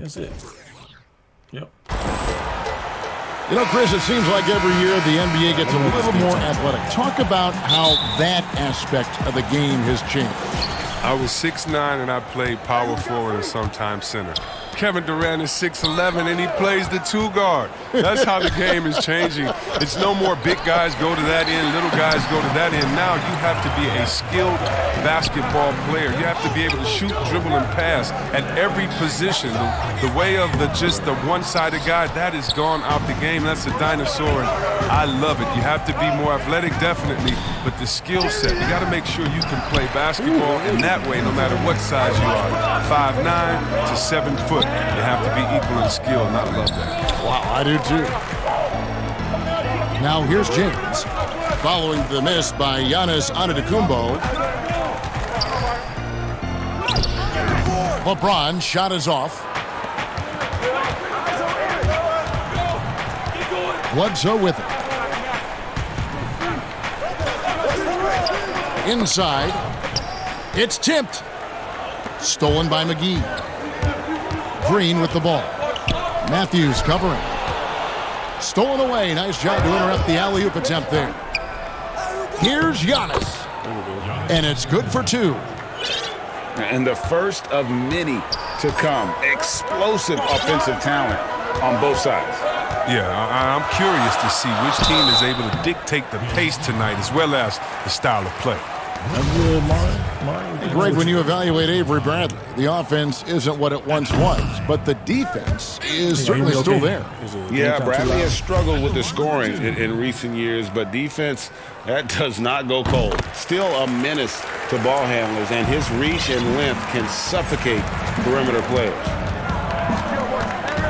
That's it. Yep. You know, Chris, it seems like every year the NBA gets a little more athletic. Talk about how that aspect of the game has changed. I was 6'9" and I played power forward and sometimes center. Kevin Durant is 6'11" and he plays the 2 guard. That's how the game is changing. It's no more big guys go to that end, little guys go to that end. Now you have to be a skilled basketball player. You have to be able to shoot, dribble, and pass at every position. The way of just the one-sided guy, that is gone out the game. That's a dinosaur, and I love it. You have to be more athletic, definitely, but the skill set, you got to make sure you can play basketball in that way, no matter what size you are, 5'9" to 7 foot. You have to be equal in skill, and I love that. Wow, I do too. Now here's James, following the miss by Giannis Antetokounmpo. LeBron shot is off. Bledsoe with it. Inside. It's tipped. Stolen by McGee. Green with the ball. Matthews covering. Stolen away. Nice job to interrupt the alley-oop attempt there. Here's Giannis. And it's good for 2. And the first of many to come. Explosive offensive talent on both sides. Yeah, I'm curious to see which team is able to dictate the pace tonight as well as the style of play. That's good, Martin. Greg, when you evaluate Avery Bradley, the offense isn't what it once was, but the defense is certainly still there. Yeah, Bradley has struggled with the scoring in recent years, but defense, that does not go cold. Still a menace to ball handlers, and his reach and length can suffocate perimeter players.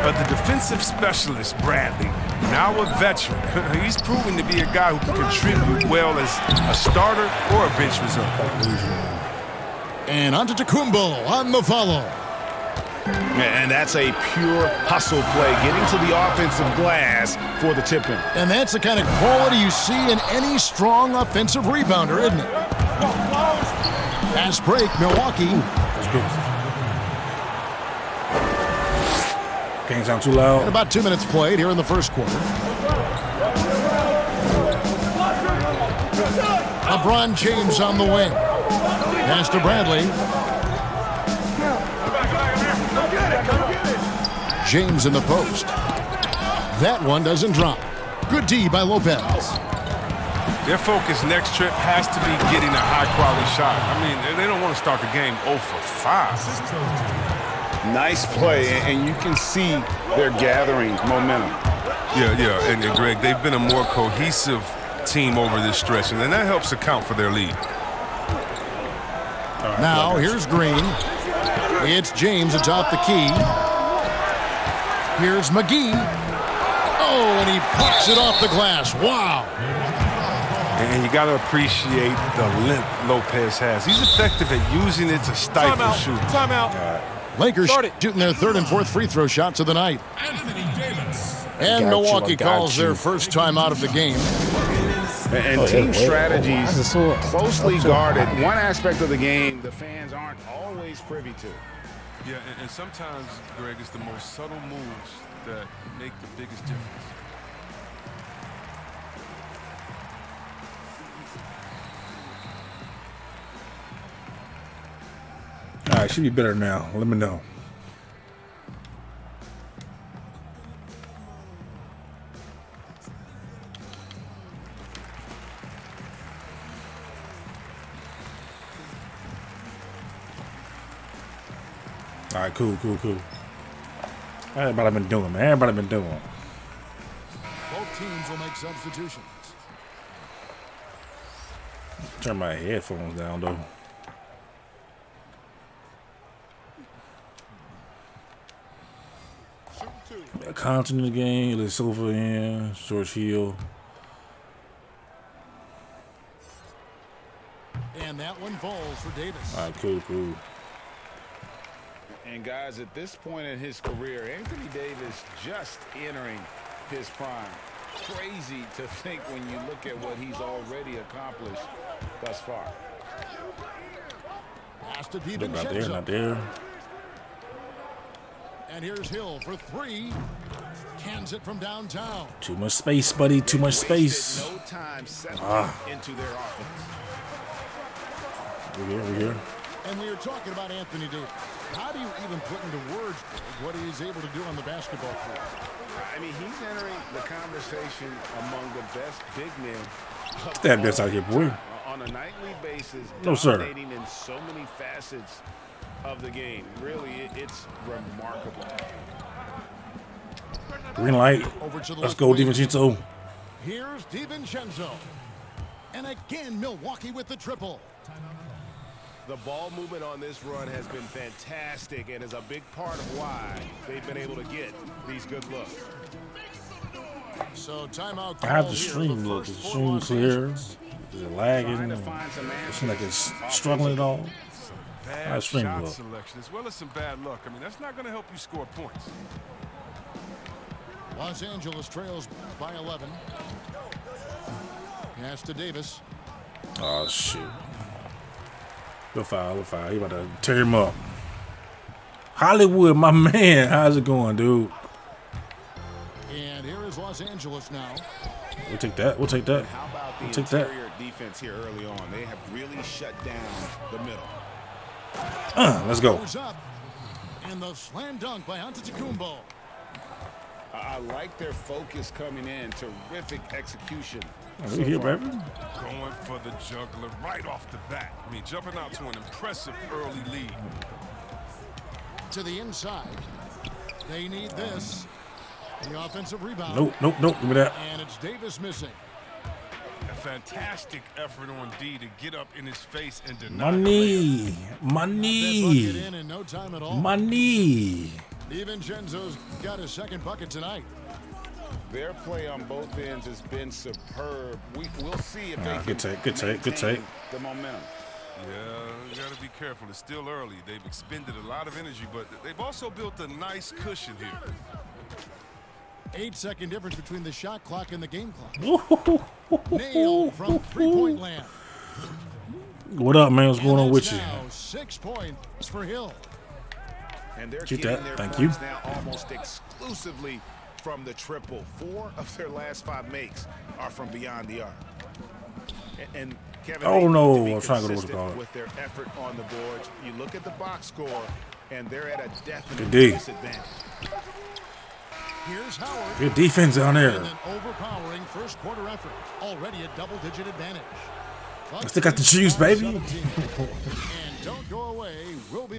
But the defensive specialist, Bradley, now a veteran, he's proven to be a guy who can contribute well as a starter or a bench result. And Antetokounmpo on the follow. And that's a pure hustle play, getting to the offensive glass for the tip-in. And that's the kind of quality you see in any strong offensive rebounder, isn't it? Fast break, Milwaukee. That's good. Game's sound too loud. And about 2 minutes played here in the first quarter. LeBron James on the wing. Pass to Bradley. James in the post. That one doesn't drop. Good D by Lopez. Their focus next trip has to be getting a high-quality shot. I mean, they don't want to start the game 0 for 5. Nice play, and you can see they're gathering momentum. Yeah, and Greg, they've been a more cohesive team over this stretch, and then that helps account for their lead. Now, here's Green. It's James atop the key. Here's McGee. Oh, and he pops it off the glass. Wow. And you got to appreciate the length Lopez has. He's effective at using it to stifle shooting. Timeout. Lakers shooting their 3rd and 4th free throw shots of the night. And Milwaukee calls their first time out of the game. And team strategies closely guarded. One aspect of the game the fans aren't always privy to. Yeah, and sometimes, Greg, it's the most subtle moves that make the biggest difference. All right, should be better now. Let me know. All right, cool. Everybody been doing, man. Everybody been doing. Both teams will make substitutions. Turn my headphones down, though. Compton in the game, Ilya Silva in, George Hill. And that one falls for Davis. All right, cool. And guys, at this point in his career, Anthony Davis just entering his prime. Crazy to think when you look at what he's already accomplished thus far. Pass to Not there. And here's Hill for 3. Cans it from downtown. Too much space, buddy. Too much space. No time settling into their offense. We're here. And we are talking about Anthony Davis. How do you even put into words what he's able to do on the basketball court? I mean, he's entering the conversation among the best big men. Get that bitch out here, boy. On a nightly basis, No, sir. dominating in so many facets of the game. Really, it's remarkable. Green light. Let's go, DiVincenzo. Here's DiVincenzo. And again, Milwaukee with the triple. The ball movement on this run has been fantastic and is a big part of why they've been able to get these good looks. So timeout. I have the stream look. Is the stream clear? Is it lagging? It seems like it's struggling at all. Bad stream shot look. selection as well as some bad luck. I mean, that's not going to help you score points. Los Angeles trails by 11. Pass to Davis. Oh, shit. Good foul. He about to tear him up. Hollywood, my man. How's it going, dude? And here is Los Angeles now. We'll take that. How about the We'll take that. interior defense here early on? They have really shut down the middle. Let's go. Goes up. And the slam dunk by Antetokounmpo. I like their focus coming in. Terrific execution. We here, baby. Going for the juggler right off the bat. I mean, jumping out to an impressive early lead. To the inside. They need this. The offensive rebound. Nope. Give me that. And it's Davis missing. A fantastic effort on D to get up in his face and deny My the knee. That bucket in no time at all. My knee. DiVincenzo's got his second bucket tonight. Their play on both ends has been superb. We'll see if they Good can take. maintain the momentum. Yeah, you got to be careful. It's still early. They've expended a lot of energy, but they've also built a nice cushion here. 8-second difference between the shot clock and the game clock. Nailed from three-point land. What up, man? What's going on And with it's you? now 6 points for Hill. And they're Get getting that. their Thank you. points now almost exclusively from the triple. 4 of their last 5 makes are from beyond the arc. And Kevin, Oh, they no. need to be I'm trying to go to what consistent you call it. with their effort on the boards. You look at the box score, and they're at a definite Good D. disadvantage. Here's Howard. Good defense down there. And an overpowering first quarter effort. Already a double-digit advantage. I still got the juice, baby. And don't go away. We'll be.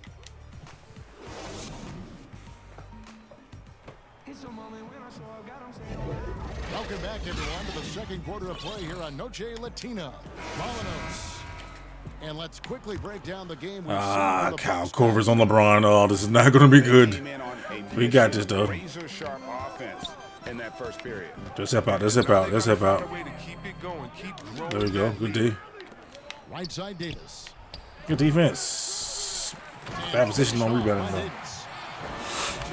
Welcome back, everyone, to the second quarter of play here on Noche Latina. Molinos. And let's quickly break down the game. Kyle Korver's on LeBron. Oh, this is not going to be good. We got this, though. Razor-sharp offense in that first period. Let's help out. Let's help out. Let's help out. Find a way to keep it going, keep growing There we go. that Good lead. D. Right side Davis. Good defense. Bad position on rebounding, though.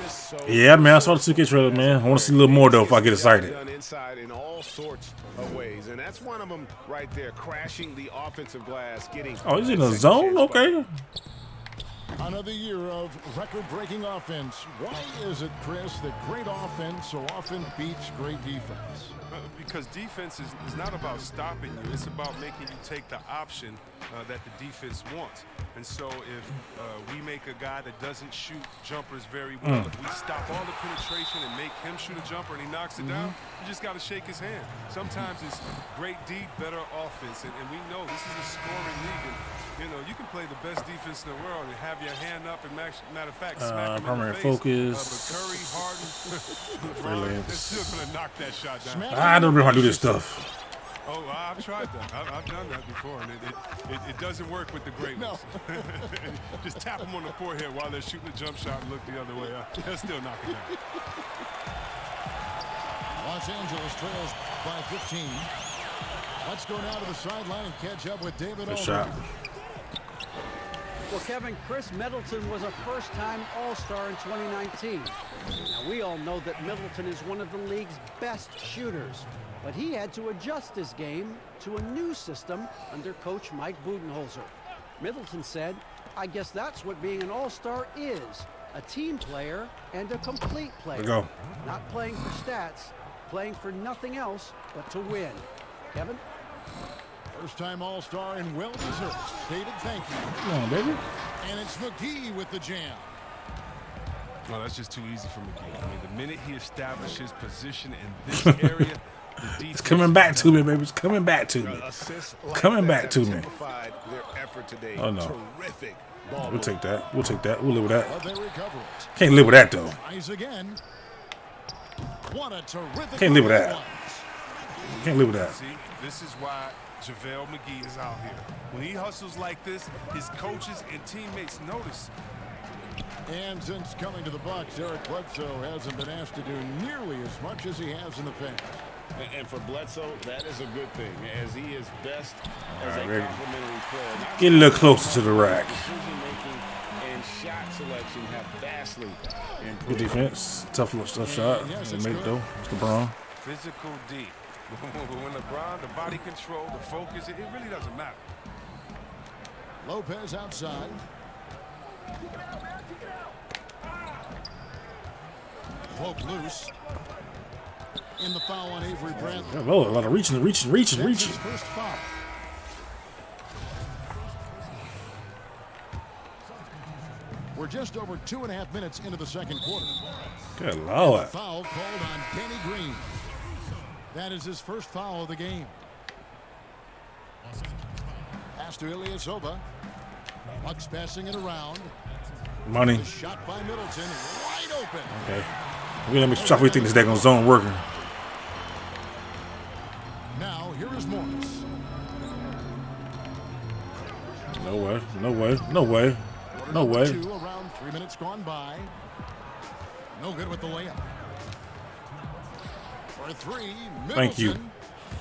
Just so Yeah, man. I saw the 2K trailer, man. I want to see a little more, though, if I get excited. done inside in all sorts of ways, and that's one of them right there, crashing the offensive glass, getting. Oh, he's in the second zone? chance Okay. Another year of record-breaking offense. Why is it, Chris, that great offense so often beats great defense? Because defense is not about stopping you. It's about making you take the option that the defense wants. And so if we make a guy that doesn't shoot jumpers very well, if we stop all the penetration and make him shoot a jumper and he knocks it down, you just got to shake his hand. Sometimes it's great D, better offense. And we know this is a scoring league. And, you know, you can play the best defense in the world and have your hand up and, matter of fact, smack him in primary the face. focus. But Curry, Harden, LeBron, they're still going to knock that shot down. I don't know how to do this stuff. Oh, I've tried that. I've done that before, and it doesn't work with the great ones. Just tap them on the forehead while they're shooting a jump shot and look the other way. They'll still knock it down. Los Angeles trails by 15. Let's go now to the sideline and catch up with David Good Aldridge. shot. Well, Kevin, Chris Middleton was a first-time All-Star in 2019. Now, we all know that Middleton is one of the league's best shooters, but he had to adjust his game to a new system under coach Mike Budenholzer. Middleton said, "I guess that's what being an All-Star is. a team player, and a complete player. Let's go. Not playing for stats, playing for nothing else but to win. Kevin? First-time All-Star and well-deserved. David, thank you. Come on, baby. And it's McGee with the jam. No, that's just too easy for McGee. I mean, the minute he established his position in this area, the defense It's coming back to me, baby. It's coming back to me. Assists like Coming that back to have me. typified their effort today. Oh, no. Terrific ball We'll take that. We'll take that. We'll live with that. But they recover it. Can't live with that, though. Tries again. What a terrific Can't live with move that. was. Can't live with that. See, this is why JaVale McGee is out here. When he hustles like this, his coaches and teammates notice. And since coming to the Bucks, Eric Bledsoe hasn't been asked to do nearly as much as he has in the past. And for Bledsoe, that is a good thing, as he is best as a baby. complimentary player. Not Get a little closer to the rack. decision-making and shot selection have vastly improved. Good defense. Tough shot. yes, They it's make it, good. though. It's LeBron. Physical D. When LeBron, the body control, the focus, it really doesn't matter. Lopez outside. Poke loose. In the foul on Avery Bradley. Oh, a lot of reaching. That's his first foul. We're just over 2.5 minutes into the second quarter. Good Lord. Foul called on Danny Green. That is his first foul of the game. Pass to Ilyasova. Bucks passing it around. Money. The shot by Middleton, wide open. Okay. We're going to make sure we think this daggone zone working. Now, here is Morris. No way. No way. No way. No way. Two, around 3 minutes gone by. No good with the layup. For three, Middleton. Thank you.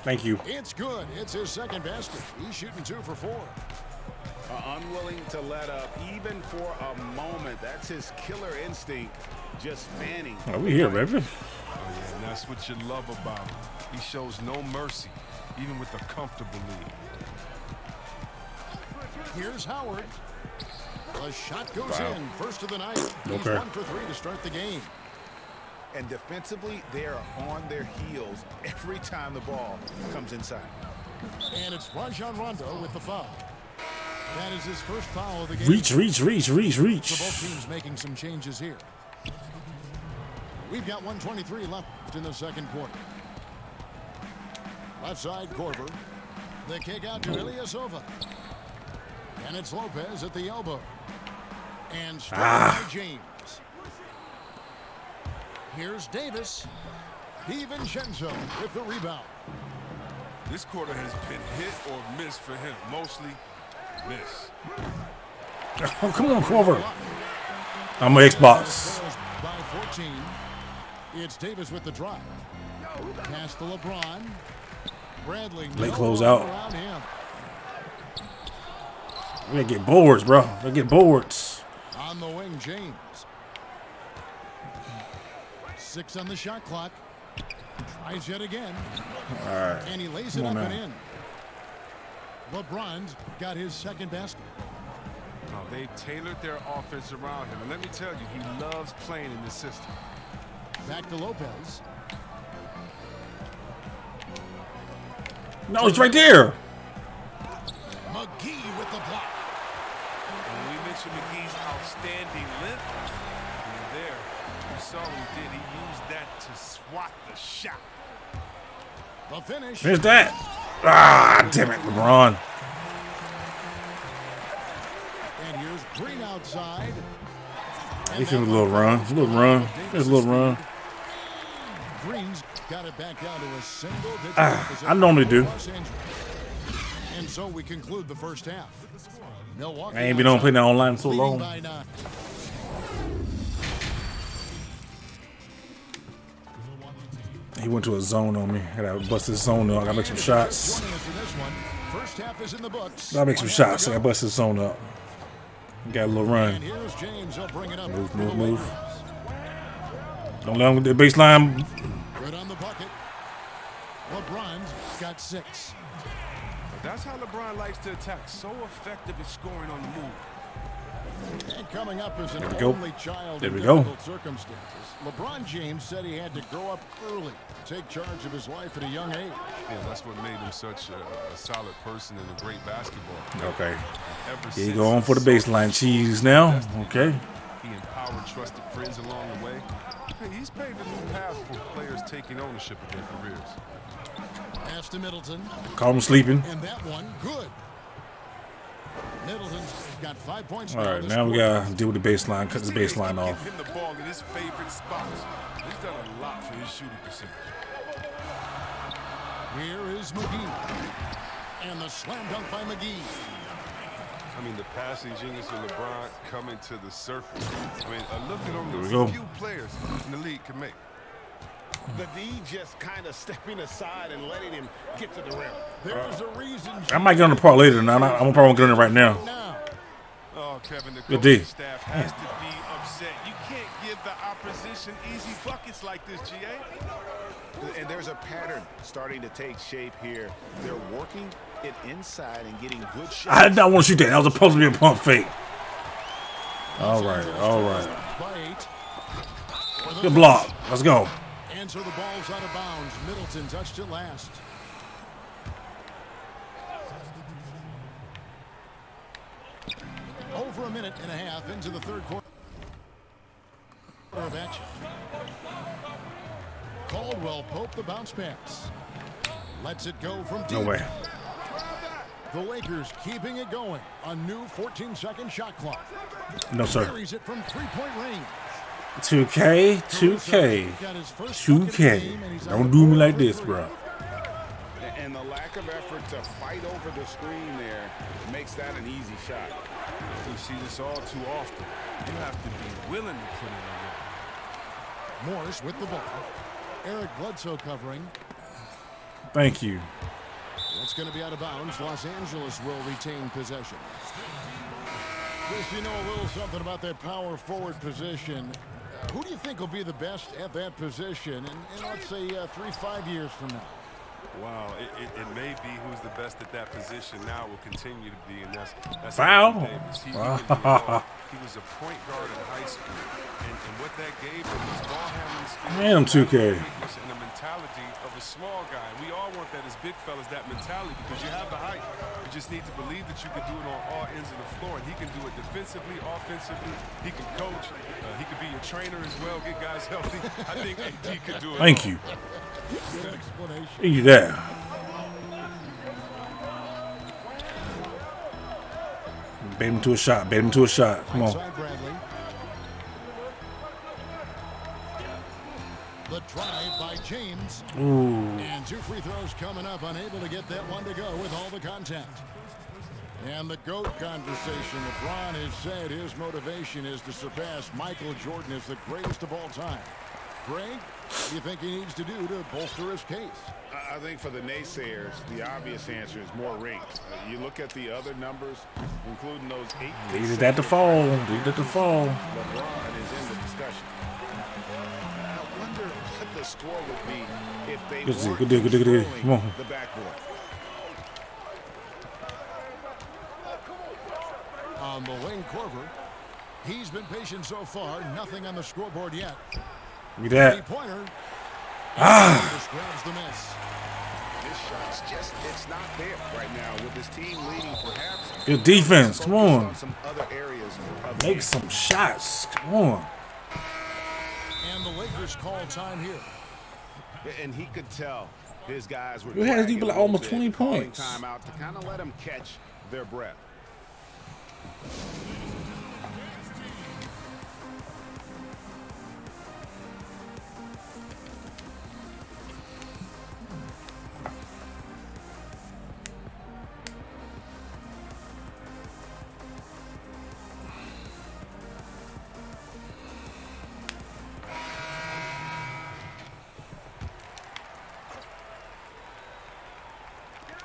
Thank you. It's good. It's his second basket. He's shooting 2 for 4. Unwilling to let up even for a moment. That's his killer instinct, just fanning. Oh, we here, baby. Oh, yeah, and that's what you love about him. He shows no mercy, even with a comfortable lead. Here's Howard. The shot goes in. First of the night. He's Okay. 1 for 3 to start the game. And defensively, they are on their heels every time the ball comes inside. And it's Rajon Rondo with the foul. That is his first foul of the game. Reach. So both teams making some changes here. We've got 1:23 left in the second quarter. Left side, Korver. The kick out to Ilyasova. And it's Lopez at the elbow. And straight by James. Here's Davis. DiVincenzo with the rebound. This quarter has been hit or miss for him. Mostly miss. Oh, come on, Corver. I'm an Xbox. By 14. It's Davis with the drive. Pass to LeBron. Bradley. Late no close one out. around him. We gotta get boards, bro. We gotta get boards. On the wing, James. 6 on the shot clock. Tries yet again. All right. And he lays it Come up on and now. in. LeBron's got his second basket. Now, they've tailored their offense around him. And let me tell you, he loves playing in this system. Back to Lopez. No, it's right there. McGee with the block. When we mentioned McGee's outstanding length, and there, you saw what he did. He used that to swat the shot. The finish. Finish that. Ah, damn it, LeBron. And here's Green outside. He finished a little run. Finished a little run. Green's got it back down to a single digit. I normally do. Los Angeles. And so we conclude the first half. Milwaukee I ain't been on playing that online so leading long. by 9. He went to a zone on me. I gotta bust his zone up. I gotta make some shots. Joining us for this one. First half is in the books. Gotta make some shots. I gotta bust his zone up. Got a little And run. here's James. He'll bring it up. Move, for move, the move. Lakers. Don't let him get the baseline. Good on the bucket. LeBron's got 6. But that's how LeBron likes to attack. So effective at scoring on the move. And coming up as an There we go. only child There in we go. difficult circumstances, LeBron James said he had to grow up early, take charge of his life at a young age. Yeah, that's what made him such a solid person and a great basketball. Okay. Ever Here you since go on for the baseline cheese now. Okay. he empowered trusted friends along the way. Hey, he's paved a new path for players taking ownership of their careers. Pass to Middleton, Call him sleeping. and that one good. Middleton's got 5 points. All right, now we gotta deal with the baseline. Cut the baseline off. Give him the ball in his favorite spots. He's done a lot for his shooting percentage. Here is McGee. And the slam dunk by McGee. I mean, the passing genius of LeBron coming to the surface. I mean, look at him. There we There's go. a few players in the league can make. The D just kind of stepping aside and letting him get to the rim. There's a reason. I might get on the part later. Now I'm probably get on it right now. Now, Oh, Kevin, the Good D. coaching staff has to be upset. You can't give the opposition easy buckets like this, GA. And there's a pattern starting to take shape here. They're working it inside and getting good shots. I did not want to shoot that. That was supposed to be a pump fake. All right, all right. by 8. Good block. Let's go. And so the ball's out of bounds. Middleton touched it last. Over a minute and a half into the third quarter of action. Caldwell Pope the bounce pass. Lets it go from deep. No way. The Lakers keeping it going. A new 14-second shot clock. No, sir. Carries it from three-point range. 2K, 2K, 2K. Don't do me like this, bro. And the lack of effort to fight over the screen there makes that an easy shot. We see this all too often. You have to be willing to put it in. Morris with the ball. Eric Bledsoe covering. Thank you. That's going to be out of bounds. Los Angeles will retain possession. Chris, you know a little something about that power forward position. Who do you think will be the best at that position in let's say 3-5 years from now? Wow, it may be who's the best at that position now will continue to be, and that's Foul. Anthony Davis. He can do it all. He was a point guard in high school, and what that gave him was ball handling skills, Damn, 2K. and the mentality of a small guy. We all want that as big fellas, that mentality, because you have the height. You just need to believe that you can do it on all ends of the floor, and he can do it defensively, offensively. He can coach. He could be your trainer as well, get guys healthy. I think AD could do it. Thank you. Good explanation. Thank you there. Bait him to a shot. Bait him to a shot. Come on. Outside Bradley. The drive by James. Ooh. And 2 free throws coming up. Unable to get that one to go with all the contact. And the GOAT conversation. LeBron has said his motivation is to surpass Michael Jordan as the greatest of all time. Greg, what do you think he needs to do to bolster his case? I think for the naysayers, the obvious answer is more rings. You look at the other numbers, including those 8. Needed that to fall. Needed that to fall. LeBron is in the discussion. I wonder what the score would be if they Good weren't deal, good deal, good deal. Come on. the backboard. On the wing, Korver. He's been patient so far. Nothing on the scoreboard yet. Look at that. Three-pointer. Just grabs the miss. This shot's just, it's not there right now with this team leading perhaps. Good defense. Come on. Some other areas of the Make game. some shots. Come on. And the Lakers call time here. And he could tell his guys were You had to do dragging like a little almost bit, 20 calling points. time out to kind of let them catch their breath.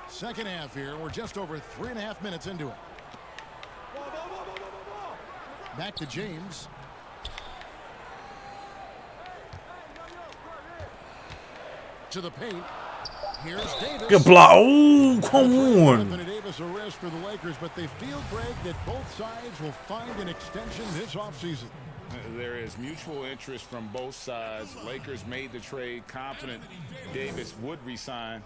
Second half here. We're just over 3.5 minutes into it. Back to James. To the paint. Here's Davis. Good block. Oh, come on. Anthony Davis a risk for the Lakers, but they feel, Greg, that both sides will find an extension this offseason. There is mutual interest from both sides. Lakers made the trade, confident Davis would resign.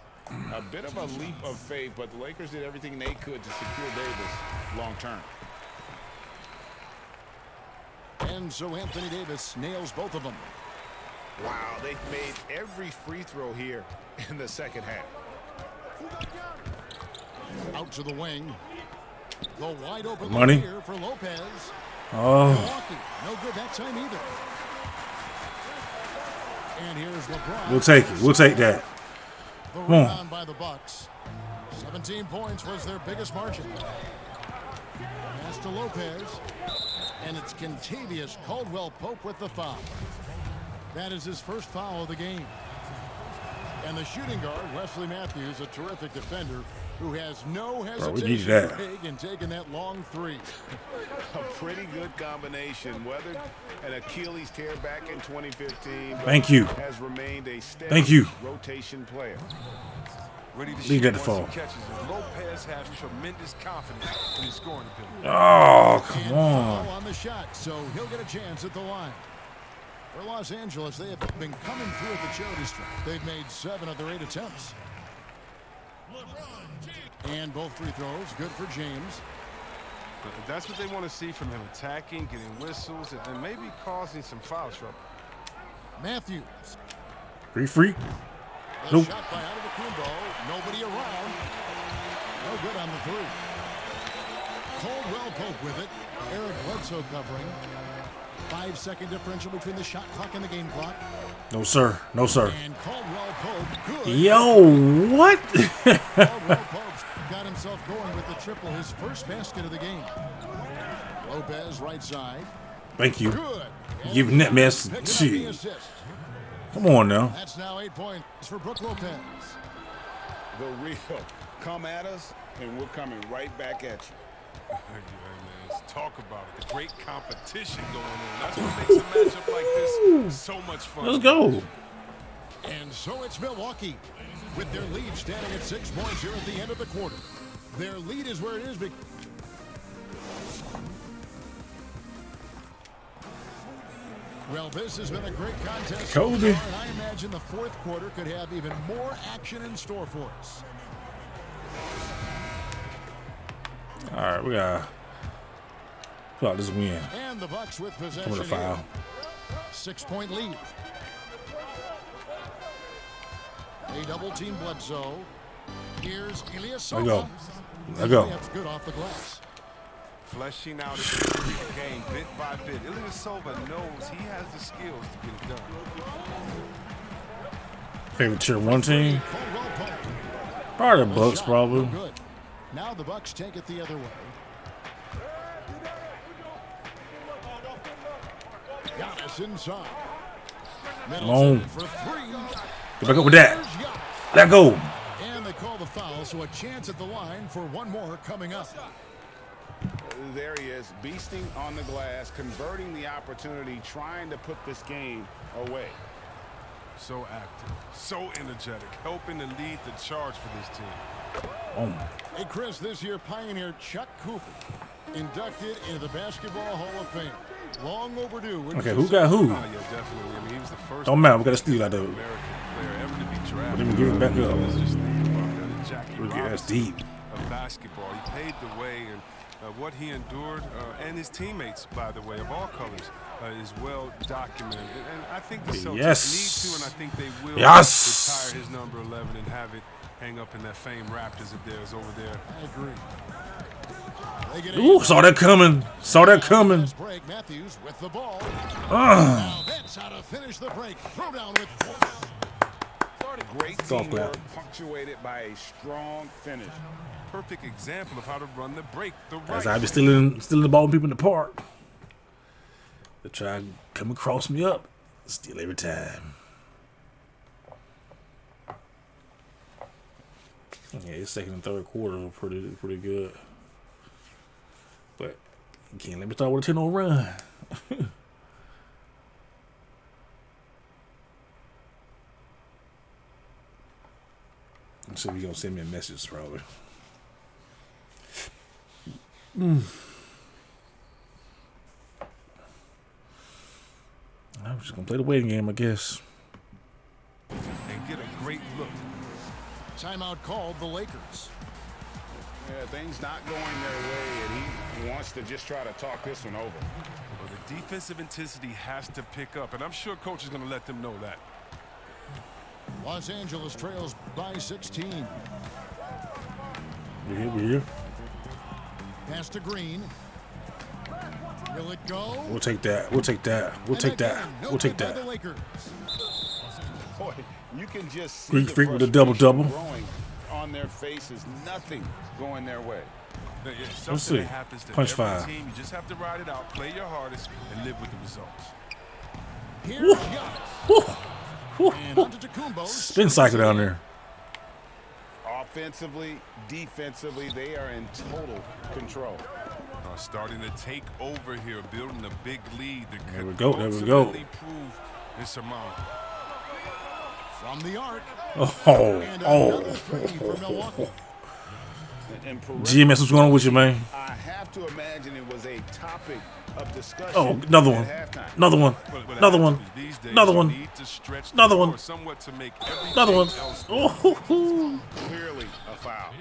A bit of a leap of faith, but the Lakers did everything they could to secure Davis long term. And so Anthony Davis nails both of them. Wow, they've made every free throw here in the second half. Out to the wing. The wide open Money. here for Lopez. Oh, Milwaukee, no good that time either. And here's LeBron. we'll take it. We'll take that. The Come on. rebound by the Bucks. 17 points was their biggest margin. Pass to Lopez. And it's Kentavious Caldwell-Pope with the foul. That is his first foul of the game. And the shooting guard, Wesley Matthews, a terrific defender who has no we needed hesitation that. in taking that long three. A pretty good combination. Weathered an Achilles tear back in 2015. but Thank you. Has remained a steady Thank you. rotation player. Ready to Leave shoot that to once fall. he catches it. Lopez has tremendous confidence in his scoring ability. Oh, come And on. foul on the shot, so he'll get a chance at the line. For Los Angeles, they have been coming through at the charity stripe. They've made 7 of their 8 attempts. And both free throws, good for James. But that's what they want to see from him, attacking, getting whistles, and maybe causing some foul trouble. Matthews. Free. The Nope. shot by Antetokounmpo. Nobody around. No good on the three. Caldwell-Pope with it. Eric Bledsoe covering. 5-second differential between the shot clock and the game clock. No, sir. No, sir. And Caldwell-Pope, good. Yo, what? Caldwell-Pope's got himself going with the triple, his first basket of the game. Lopez, right side. Thank you. Good. And Giving that mess. picking up the Shit. assist. Come on now. That's now 8 points for Brook Lopez. The real come at us, and we're coming right back at you. Hey, man, let's talk about it. The great competition going on. That's what makes a matchup like this so much fun. Let's go. And so it's Milwaukee with their lead standing at 6 points here at the end of the quarter. Their lead is where it is. Well, this has been a great contest so Kobe. far, and I imagine the fourth quarter could have even more action in store for us. All right, we got this win. And the Bucks with possession. Coming to foul. here. 6-point lead. A double team Bledsoe. Here's Ilyasova. There you go. There you go. That's good off the glass. Fleshing out the game bit by bit. Ilyasova knows he has the skills to get it done. Favorite tier 1 team? Caldwell-Pope. Probably the The Bucks, shot, probably. no good. Now the Bucks take it the other way. Giannis inside. Long. Middleton for 3. Get back up with that. There's Giannis. Let go. And they call the foul, so a chance at the line for one more coming up. There he is, beasting on the glass, converting the opportunity, trying to put this game away. So active, so energetic, helping to lead the charge for this team. Oh, Hey, Chris, this year Pioneer Chuck Cooper inducted into the Basketball Hall of Fame. Long overdue. wouldn't okay. you Who say? got who? Oh, yeah, definitely. I mean, he was the first Don't matter. We got to steal out of it. American player ever to be drafted. Let me give it back up. Let's just think about that. Jackie We get that's Robinson deep. of basketball. He paved the way, and what he endured, and his teammates, by the way, of all colors, is well documented. And I think the Celtics Yes. need to, and I think they will Yes. retire his number 11 and have it hang up in that famed Raptors of theirs over there. I agree. They get Ooh, saw that coming. Saw that coming. Fast break. Matthews with the ball. Now that's how to finish the break. Throw down with force. Great Golf teamwork, clap. punctuated by a strong finish. Perfect example of how to run the break the right As I be way. stealing the ball from people in the park. They try to come across me up. Steal every time. Yeah, his second and third quarter were pretty good. But you can't let me start with a 10-0 run. So you gonna send me a message probably. I'm just gonna play the waiting game, I guess. And get a great look. Timeout called the Lakers. Yeah, things not going their way, and he wants to just try to talk this one over. Well, the defensive intensity has to pick up, and I'm sure coach is going to let them know that. Los Angeles trails by 16. We're here. Pass to Green. Will it go? We'll take that. We'll take that. We'll take that. We'll take that. The Lakers. Boy, you can just see Greek the freak with a double-double. growing on their faces. Nothing going their way. It's Let's something see. that happens to Punch every five. team. You just have to ride it out, play your hardest, and live with the results. Here's Giannis. And Antetokounmpo. Spin cycle down there. Offensively, defensively, they are in total control. Starting to take over here, building a big lead that There we could go, there we go. ultimately prove insurmountable. From the arc. Oh, And oh. another three for Milwaukee. And GMS, what's going on with you, man? I have to imagine it was a topic of discussion. Oh, another one. at halftime. Another one. But Another one. these days, Another you one. need to stretch the Another floor one. somewhat to make everything Another one. else Oh, Clearly a foul.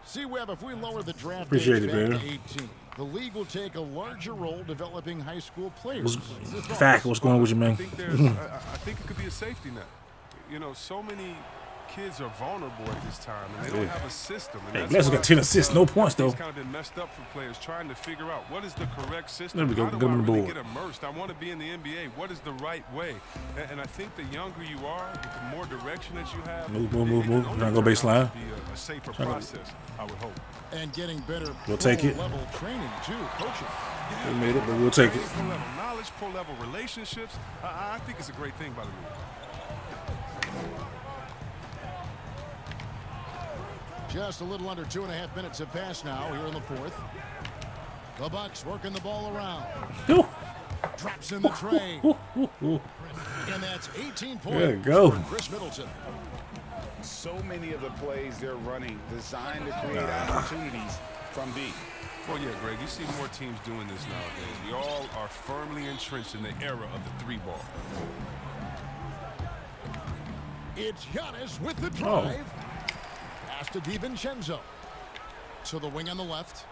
See, Webb, if we lower the draft Appreciate age it, back man. to 18, the league will take a larger role developing high school players. fact, what's going on with you, man? I think I think it could be a safety net. You know, so many kids are vulnerable at this time, and they don't have a system. And Hey, that's Glasgow why, got 10 assists, no points, though. It's kind of been messed up for players trying to figure out what is the correct system. There we go, How do get I him on the really board. get immersed? I want to be in the NBA. What is the right way? And I think the younger you are, the more direction that you have. Move. it can only Trying to go turn out baseline. to be a safer process, I would hope. And getting better We'll take it. level training, too, coaching. We made it, but we'll take it. Pro level knowledge, pro level relationships. I think it's a great thing by the league. Just a little under 2.5 minutes have passed now here in the fourth. The Bucks working the ball around. Ooh, Drops in the tray. And that's 18 points there you go. for Chris Middleton. So many of the plays they're running designed to create opportunities from deep. Well, yeah, Greg, you see more teams doing this nowadays. We all are firmly entrenched in the era of the three ball. It's Giannis with the drive. Pass to DiVincenzo. To the wing on the left.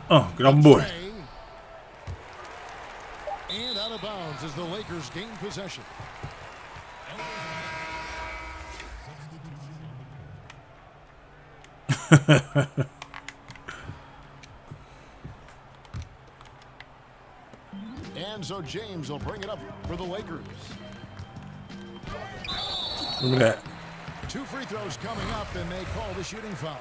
Oh, get on board. Trey. And out of bounds as the Lakers gain possession. And so James will bring it up for the Lakers. Look at that. 2 free throws coming up, and they call the shooting foul.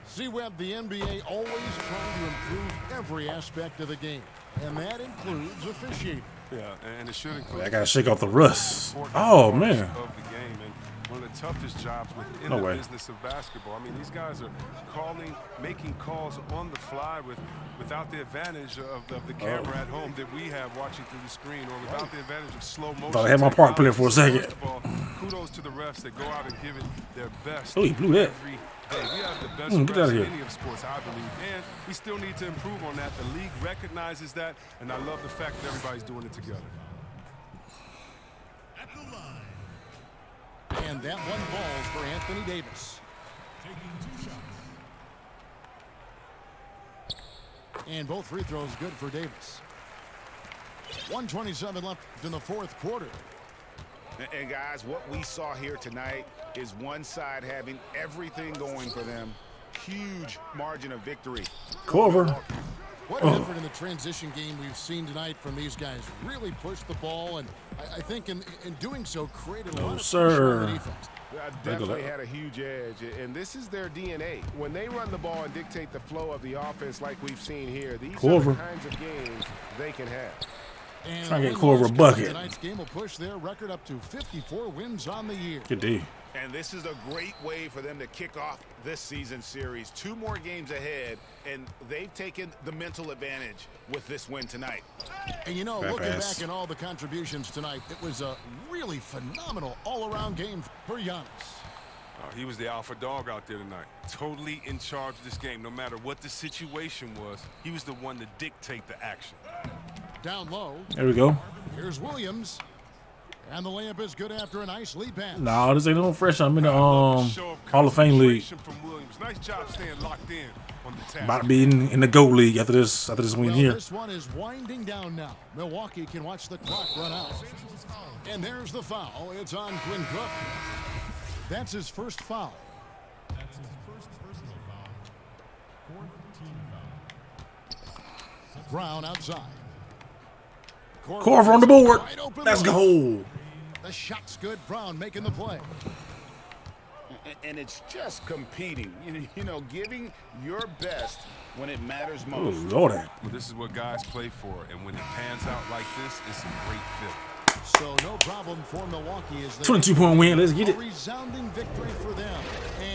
See, Webb, the NBA always trying to improve every aspect of the game, and that includes officiating. Yeah, and it should include. I gotta shake off the rust. Oh, man. Of the game, and one of the toughest jobs within No the way. business of basketball. I mean, these guys are making calls on the fly without the advantage of the camera at home that we have watching through the screen, or without the advantage of slow motion. Thought I had my park player for a second. First of all, kudos to the refs that go out and give it their best. Oh, he blew that. Every day. We have the best Get refs outta in here. any of sports, I believe, and we still need to improve on that. The league recognizes that, and I love the fact that everybody's doing it together. And that one falls for Anthony Davis. And both free throws good for Davis. 1:27 left in the fourth quarter. And guys, what we saw here tonight is one side having everything going for them. Huge margin of victory. Cover. What an effort in the transition game we've seen tonight from these guys. Really pushed the ball, and I think in doing so created a lot of pressure on the defense. Definitely had a huge edge, and this is their DNA. When they run the ball and dictate the flow of the offense like we've seen here, these are the kinds of games they can have. And Trying to get Corver a bucket. Tonight's game will push their record up to 54 wins on the year. Good D. And this is a great way for them to kick off this season series. 2 more games ahead, and they've taken the mental advantage with this win tonight. And you know, looking back at all the contributions tonight, it was a really phenomenal all-around game for Giannis. He was the alpha dog out there tonight. Totally in charge of this game. No matter what the situation was, he was the one to dictate the action. Down low. There we go. Here's Williams. And the layup is good after a nice lead pass. No, this ain't no fresh. I'm in the Hall of Fame league. Nice job staying locked in on the task. About to be in the GOAT league after this win here. This one is winding down now. Milwaukee can watch the clock run out. And there's the foul. It's on Quinn Cook. That's his first foul. That's his first personal foul. 4th team foul. Brown outside. Korver on the board. Let's go. The shot's good. Brown making the play. And it's just competing. You know, giving your best when it matters most. Oh, Lord. Well, this is what guys play for, and when it pans out like this, it's a great fit. So no problem for Milwaukee. As 22-point win. Let's get it. Resounding victory for them.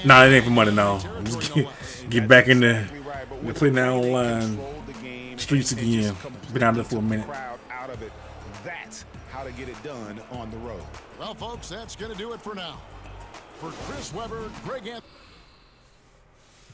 Nah, it ain't for money now. Just get back in the Playnow online streets again. Been out there for a minute. That's how to get it done on the road. Well, folks, that's going to do it for now. For Chris Webber, Greg Anthony.